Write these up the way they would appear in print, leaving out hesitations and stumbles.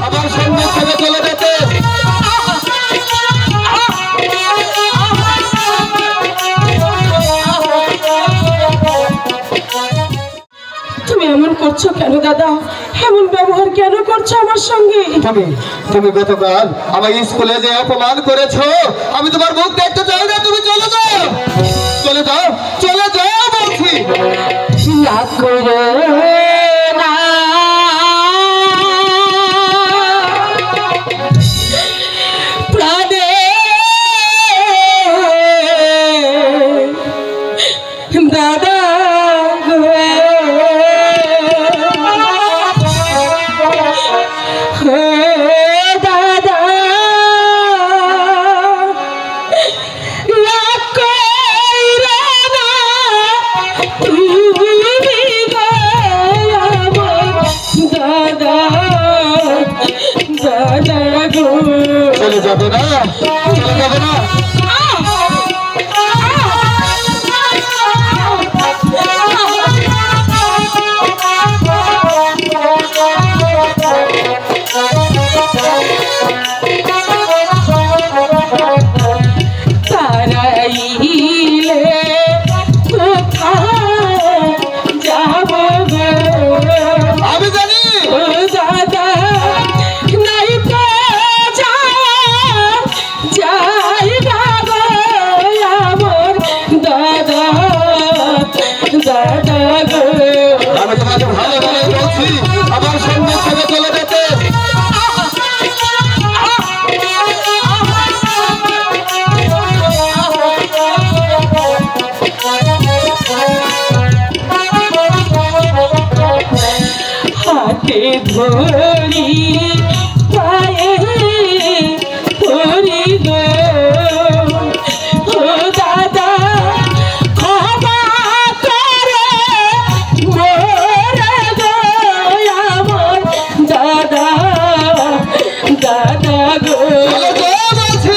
আমার সঙ্গে ছেড়ে চলে যেতে। তুমি এমন করছো কেন দাদা? এমন ব্যবহার কেন করছো আমার সঙ্গে? তুমি গতকাল আমার স্কুলে যে অপমান করেছো, আমি তোমার মুখ দেখতে চাই না। তুমি চলে যাও, চলে যাও, চলে যাও বলছি। রাগ করো না, প্রাণে দাদা চলে যাবে না, চলে যাবে না। আমি জানি দাদা নাই তো যাই বাবা আমার দাদা দাদা গো। আমি তোমাকে ভালো ভালো বলছি, আমার সঙ্গে ছেড়ে চলে যেতে। হাতে ধরি পায়ে ধরি গো ও দাদা, ক্ষমা করে মোরে গো আমার দাদা দাদা গো। চলে যাও বলছি।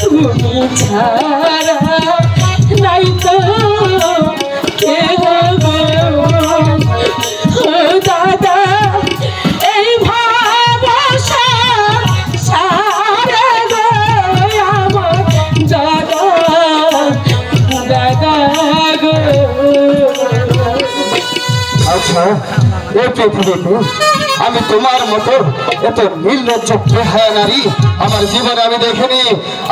তুমি ছাড়া নাই তো কেহ গো ও দাদা, এই ভাবসা সারা গো আমার দাদা দাদা গো। আচ্ছা, এই পৃথিবীতে আমি তোমার মতো এত নির্লজ্জ বেহায়া নারী আমার জীবনে আমি দেখিনি।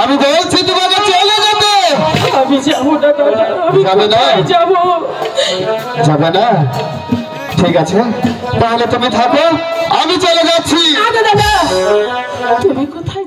আমি বলছি তোমাকে চলে যেতে। আমি যাবো না দাদা, আমি যাবে না? যাবো। যাবে না? ঠিক আছে, তাহলে তুমি থাকো, আমি চলে যাচ্ছি। দাদা তুমি কোথায়